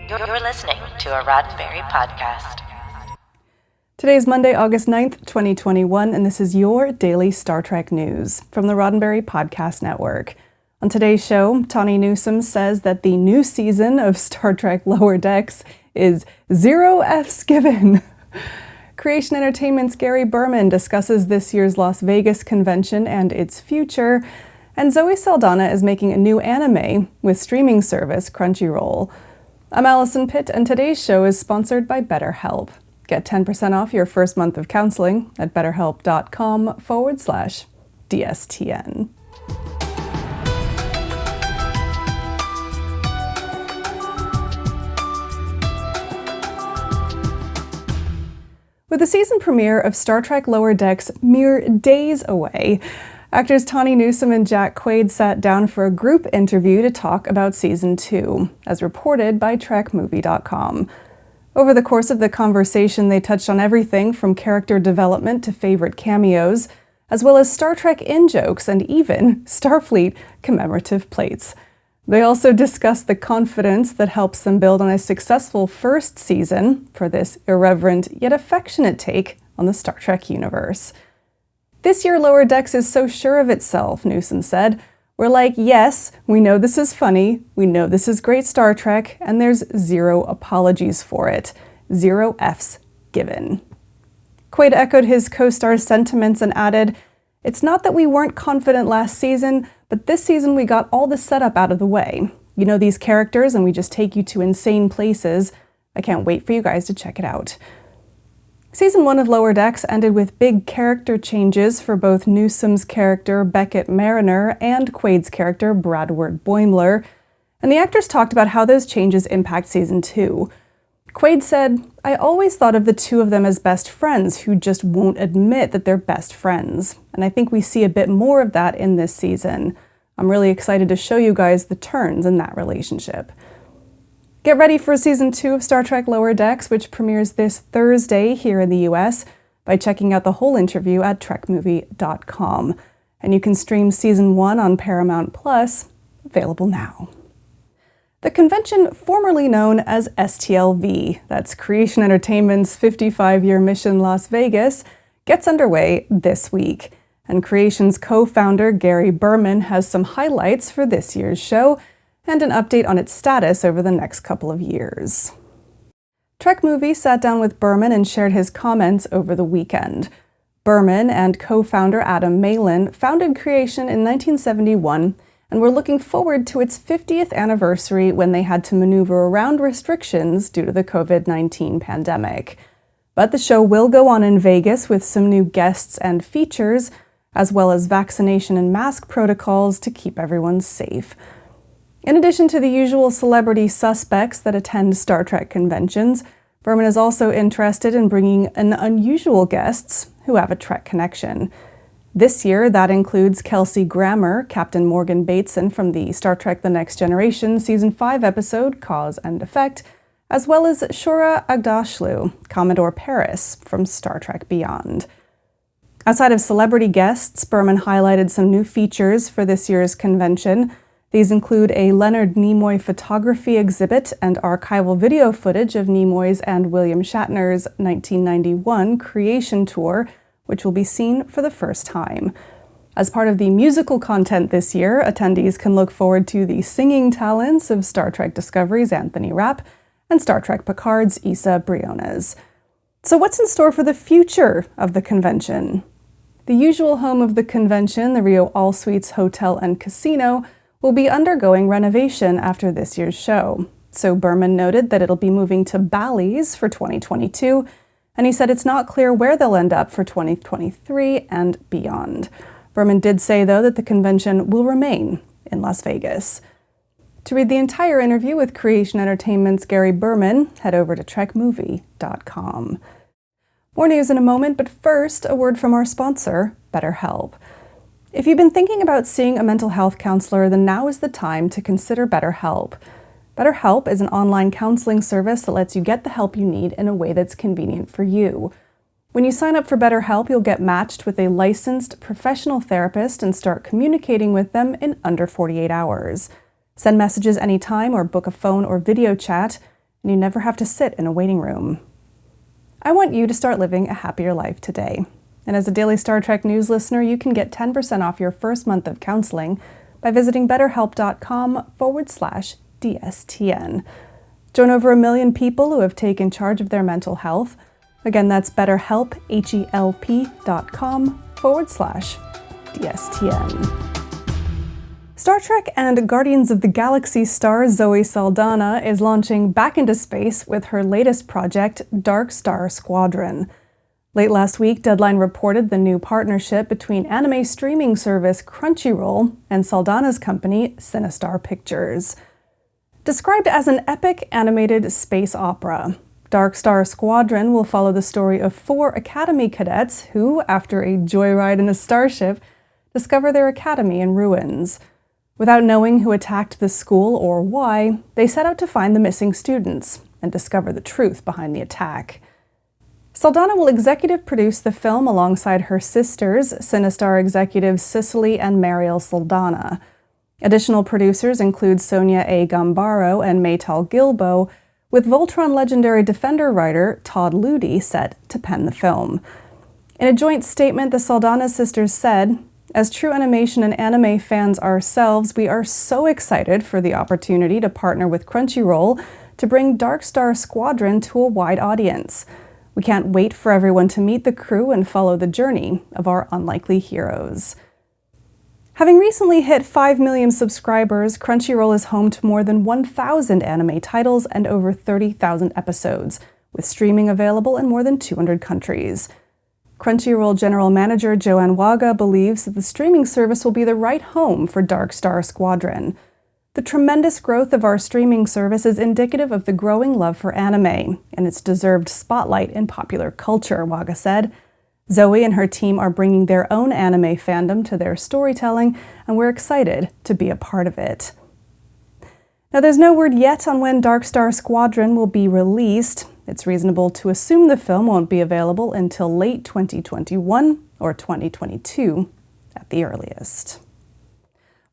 You're listening to a Roddenberry podcast. Today is Monday, August 9th, 2021, and this is your daily Star Trek news from the Roddenberry Podcast Network. On today's show, Tawny Newsome says that the new season of Star Trek Lower Decks is 0 Fs given. Creation Entertainment's Gary Berman discusses this year's Las Vegas convention and its future, and Zoe Saldana is making a new anime with streaming service Crunchyroll. I'm Alison Pitt, and today's show is sponsored by BetterHelp. Get 10% off your first month of counseling at betterhelp.com/DSTN. With the season premiere of Star Trek Lower Decks mere days away, actors Tawny Newsome and Jack Quaid sat down for a group interview to talk about Season 2, as reported by TrekMovie.com. Over the course of the conversation, they touched on everything from character development to favorite cameos, as well as Star Trek in-jokes and even Starfleet commemorative plates. They also discussed the confidence that helps them build on a successful first season for this irreverent yet affectionate take on the Star Trek universe. This year, Lower Decks is so sure of itself, Newsome said. We're like, yes, we know this is funny, we know this is great Star Trek, and there's zero apologies for it. 0 Fs given. Quaid echoed his co-star's sentiments and added, "It's not that we weren't confident last season, but this season we got all the setup out of the way. You know these characters and we just take you to insane places. I can't wait for you guys to check it out." Season 1 of Lower Decks ended with big character changes for both Newsome's character Beckett Mariner and Quaid's character Bradward Boimler, and the actors talked about how those changes impact Season 2. Quaid said, "I always thought of the two of them as best friends who just won't admit that they're best friends, and I think we see a bit more of that in this season. I'm really excited to show you guys the turns in that relationship." Get ready for Season 2 of Star Trek Lower Decks, which premieres this Thursday here in the US, by checking out the whole interview at trekmovie.com. And you can stream Season 1 on Paramount Plus, available now. The convention formerly known as STLV, that's Creation Entertainment's 55-year mission Las Vegas, gets underway this week. And Creation's co-founder Gary Berman has some highlights for this year's show, and an update on its status over the next couple of years. Trek Movie sat down with Berman and shared his comments over the weekend. Berman and co-founder Adam Malin founded Creation in 1971 and were looking forward to its 50th anniversary when they had to maneuver around restrictions due to the COVID-19 pandemic. But the show will go on in Vegas with some new guests and features, as well as vaccination and mask protocols to keep everyone safe. In addition to the usual celebrity suspects that attend Star Trek conventions, Berman is also interested in bringing in unusual guests who have a Trek connection. This year, that includes Kelsey Grammer, Captain Morgan Bateson from the Star Trek The Next Generation Season 5 episode Cause and Effect, as well as Shura Agdashlu, Commodore Paris from Star Trek Beyond. Outside of celebrity guests, Berman highlighted some new features for this year's convention. These include a Leonard Nimoy photography exhibit and archival video footage of Nimoy's and William Shatner's 1991 Creation Tour, which will be seen for the first time. As part of the musical content this year, attendees can look forward to the singing talents of Star Trek Discovery's Anthony Rapp and Star Trek Picard's Issa Briones. So what's in store for the future of the convention? The usual home of the convention, the Rio All Suites Hotel and Casino, will be undergoing renovation after this year's show. So Berman noted that it'll be moving to Bally's for 2022, and he said it's not clear where they'll end up for 2023 and beyond. Berman did say, though, that the convention will remain in Las Vegas. To read the entire interview with Creation Entertainment's Gary Berman, head over to trekmovie.com. More news in a moment, but first, a word from our sponsor, BetterHelp. If you've been thinking about seeing a mental health counselor, then now is the time to consider BetterHelp. BetterHelp is an online counseling service that lets you get the help you need in a way that's convenient for you. When you sign up for BetterHelp, you'll get matched with a licensed professional therapist and start communicating with them in under 48 hours. Send messages anytime or book a phone or video chat, and you never have to sit in a waiting room. I want you to start living a happier life today. And as a daily Star Trek news listener, you can get 10% off your first month of counseling by visiting betterhelp.com/DSTN. Join over 1 million people who have taken charge of their mental health. Again, that's betterhelp, HELP.com/DSTN. Star Trek and Guardians of the Galaxy star Zoe Saldana is launching back into space with her latest project, Dark Star Squadron. Late last week, Deadline reported the new partnership between anime streaming service Crunchyroll and Saldana's company, Sinistar Pictures. Described as an epic animated space opera, Dark Star Squadron will follow the story of 4 Academy cadets who, after a joyride in a starship, discover their academy in ruins. Without knowing who attacked the school or why, they set out to find the missing students and discover the truth behind the attack. Saldana will executive produce the film alongside her sisters, Sinistar executives Cicely and Mariel Saldana. Additional producers include Sonia A. Gambaro and Maytal Gilbo, with Voltron legendary Defender writer Todd Ludi set to pen the film. In a joint statement, the Saldana sisters said, "As true animation and anime fans ourselves, we are so excited for the opportunity to partner with Crunchyroll to bring Dark Star Squadron to a wide audience. We can't wait for everyone to meet the crew and follow the journey of our unlikely heroes." Having recently hit 5 million subscribers, Crunchyroll is home to more than 1,000 anime titles and over 30,000 episodes, with streaming available in more than 200 countries. Crunchyroll General Manager Joanne Waga believes that the streaming service will be the right home for Dark Star Squadron. "The tremendous growth of our streaming service is indicative of the growing love for anime and its deserved spotlight in popular culture," Waga said. "Zoe and her team are bringing their own anime fandom to their storytelling, and we're excited to be a part of it." Now, there's no word yet on when Dark Star Squadron will be released. It's reasonable to assume the film won't be available until late 2021 or 2022 at the earliest.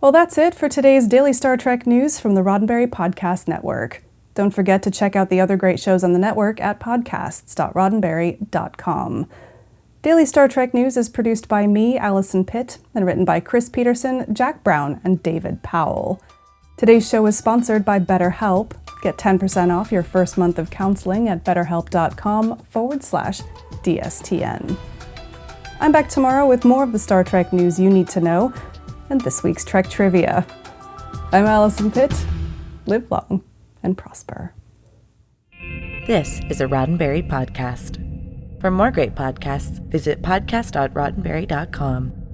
Well, that's it for today's Daily Star Trek news from the Roddenberry Podcast Network. Don't forget to check out the other great shows on the network at podcasts.roddenberry.com. Daily Star Trek news is produced by me, Alison Pitt, and written by Chris Peterson, Jack Brown, and David Powell. Today's show is sponsored by BetterHelp. Get 10% off your first month of counseling at betterhelp.com/DSTN. I'm back tomorrow with more of the Star Trek news you need to know and this week's Trek Trivia. I'm Alison Pitt. Live long and prosper. This is a Roddenberry podcast. For more great podcasts, visit podcast.roddenberry.com.